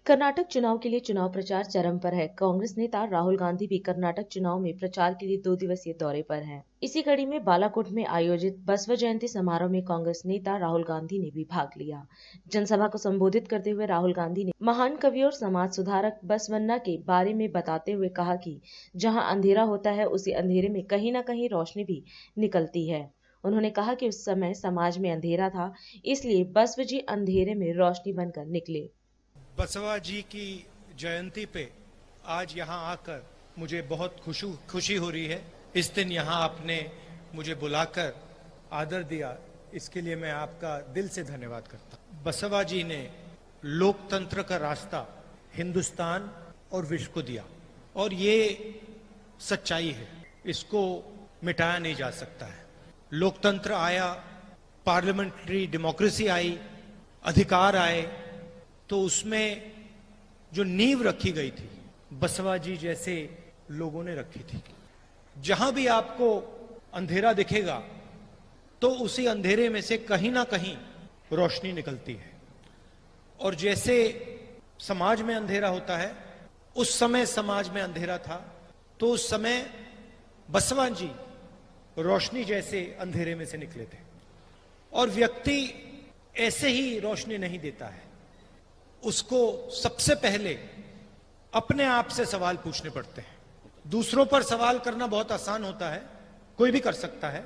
कर्नाटक चुनाव के लिए चुनाव प्रचार चरम पर है। कांग्रेस नेता राहुल गांधी भी कर्नाटक चुनाव में प्रचार के लिए 2 दिवसीय दौरे पर हैं। इसी कड़ी में बालाकोट में आयोजित बसव जयंती समारोह में कांग्रेस नेता राहुल गांधी ने भी भाग लिया। जनसभा को संबोधित करते हुए राहुल गांधी ने महान कवि और समाज सुधारक बसवन्ना के बारे में बताते हुए कहा कि जहाँ अंधेरा होता है उसी अंधेरे में कहीं न कहीं रोशनी भी निकलती है। उन्होंने कहा कि उस समय समाज में अंधेरा था, इसलिए बसव जी अंधेरे में रोशनी बनकर निकले। बसवा जी की जयंती पे आज यहाँ आकर मुझे बहुत खुशी हो रही है। इस दिन यहाँ आपने मुझे बुलाकर आदर दिया, इसके लिए मैं आपका दिल से धन्यवाद करता हूँ। बसवा जी ने लोकतंत्र का रास्ता हिंदुस्तान और विश्व को दिया और ये सच्चाई है, इसको मिटाया नहीं जा सकता है। लोकतंत्र आया, पार्लियामेंट्री डेमोक्रेसी आई, अधिकार आए, तो उसमें जो नींव रखी गई थी बसवा जी जैसे लोगों ने रखी थी। जहां भी आपको अंधेरा दिखेगा तो उसी अंधेरे में से कहीं ना कहीं रोशनी निकलती है। और जैसे समाज में अंधेरा होता है, उस समय समाज में अंधेरा था, तो उस समय बसवा जी रोशनी जैसे अंधेरे में से निकले थे। और व्यक्ति ऐसे ही रोशनी नहीं देता है, उसको सबसे पहले अपने आप से सवाल पूछने पड़ते हैं। दूसरों पर सवाल करना बहुत आसान होता है, कोई भी कर सकता है,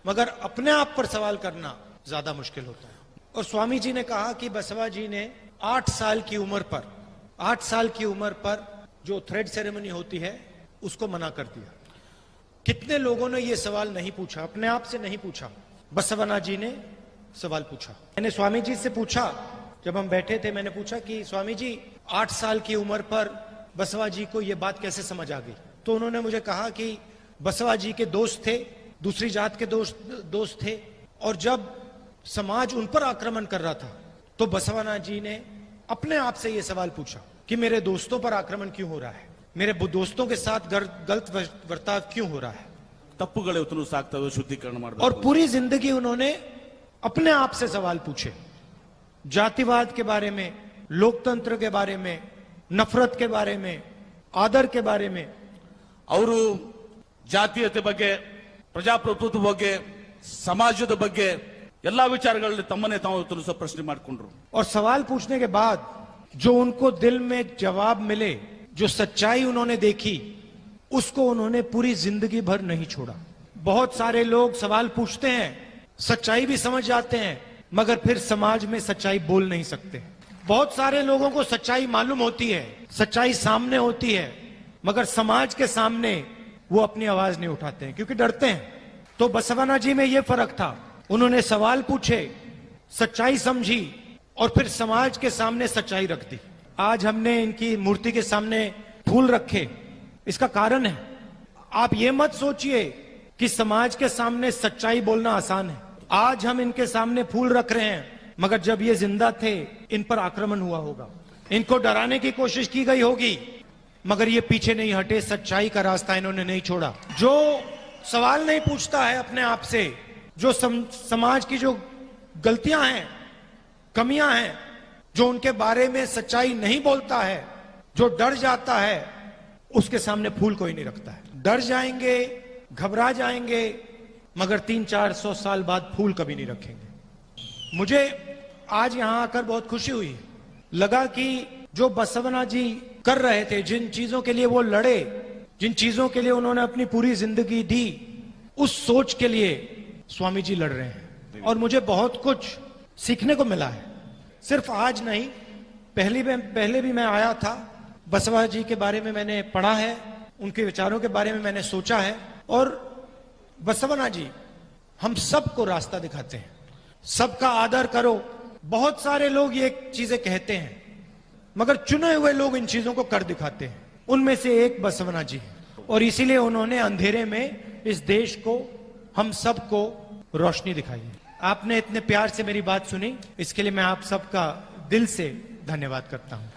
मगर अपने आप पर सवाल करना ज्यादा मुश्किल होता है। और स्वामी जी ने कहा कि बसवा जी ने 8 साल की उम्र पर जो थ्रेड सेरेमनी होती है उसको मना कर दिया। कितने लोगों ने यह सवाल नहीं पूछा, अपने आप से नहीं पूछा, बसवन्ना जी ने सवाल पूछा। मैंने स्वामी जी से पूछा, जब हम बैठे थे, मैंने पूछा कि स्वामी जी 8 साल की उम्र पर बसवा जी को यह बात कैसे समझ आ गई? तो उन्होंने मुझे कहा कि बसवा जी के दोस्त थे, दूसरी जात के दोस्त थे, और जब समाज उन पर आक्रमण कर रहा था तो बसवन्ना जी ने अपने आप से यह सवाल पूछा कि मेरे दोस्तों पर आक्रमण क्यों हो रहा है, मेरे दोस्तों के साथ गलत बर्ताव क्यों हो रहा है। तप्पुगळु साग्तवे शुद्धीकरण माडबेकु। और पूरी जिंदगी उन्होंने अपने आप से सवाल पूछे, जातिवाद के बारे में, लोकतंत्र के बारे में, नफरत के बारे में, आदर के बारे में। ಅವರು ಜಾತೀಯತೆ ಬಗ್ಗೆ, ಪ್ರಜಾಪ್ರಭುತ್ವದ ಬಗ್ಗೆ, ಸಮಾಜದ ಬಗ್ಗೆ ಎಲ್ಲಾ ವಿಚಾರಗಳಲ್ಲಿ ತಮ್ಮನ್ನೇ ತಾವು ತಿಳಿಸೋ ಪ್ರಶ್ನೆ ಮಾಡಿಕೊಂಡ್ರು। और सवाल पूछने के बाद जो उनको दिल में जवाब मिले, जो सच्चाई उन्होंने देखी, उसको उन्होंने पूरी जिंदगी भर नहीं छोड़ा। बहुत सारे लोग सवाल पूछते हैं, सच्चाई भी समझ जाते हैं, मगर फिर समाज में सच्चाई बोल नहीं सकते। बहुत सारे लोगों को सच्चाई मालूम होती है, सच्चाई सामने होती है, मगर समाज के सामने वो अपनी आवाज नहीं उठाते हैं क्योंकि डरते हैं। तो बसवन्ना जी में यह फर्क था, उन्होंने सवाल पूछे, सच्चाई समझी और फिर समाज के सामने सच्चाई रख दी। आज हमने इनकी मूर्ति के सामने फूल रखे, इसका कारण है, आप ये मत सोचिए कि समाज के सामने सच्चाई बोलना आसान है। आज हम इनके सामने फूल रख रहे हैं, मगर जब ये जिंदा थे इन पर आक्रमण हुआ होगा, इनको डराने की कोशिश की गई होगी, मगर ये पीछे नहीं हटे, सच्चाई का रास्ता इन्होंने नहीं छोड़ा। जो सवाल नहीं पूछता है अपने आप से, जो समाज की जो गलतियां हैं, कमियां हैं, जो उनके बारे में सच्चाई नहीं बोलता है, जो डर जाता है, उसके सामने फूल कोई नहीं रखता है। डर जाएंगे, घबरा जाएंगे, मगर 300-400 साल बाद फूल कभी नहीं रखेंगे। मुझे आज यहां आकर बहुत खुशी हुई, लगा कि जो बसवन्ना जी कर रहे थे, जिन चीजों के लिए वो लड़े, जिन चीजों के लिए उन्होंने अपनी पूरी जिंदगी दी, उस सोच के लिए स्वामी जी लड़ रहे हैं। और मुझे बहुत कुछ सीखने को मिला है, सिर्फ आज नहीं, पहले भी मैं आया था, बसवा जी के बारे में मैंने पढ़ा है, उनके विचारों के बारे में मैंने सोचा है। और बसवन्ना जी हम सबको रास्ता दिखाते हैं, सबका आदर करो। बहुत सारे लोग ये चीजें कहते हैं, मगर चुने हुए लोग इन चीजों को कर दिखाते हैं, उनमें से एक बसवन्ना जी है। और इसीलिए उन्होंने अंधेरे में इस देश को, हम सबको रोशनी दिखाई है। आपने इतने प्यार से मेरी बात सुनी, इसके लिए मैं आप सबका दिल से धन्यवाद करता हूं।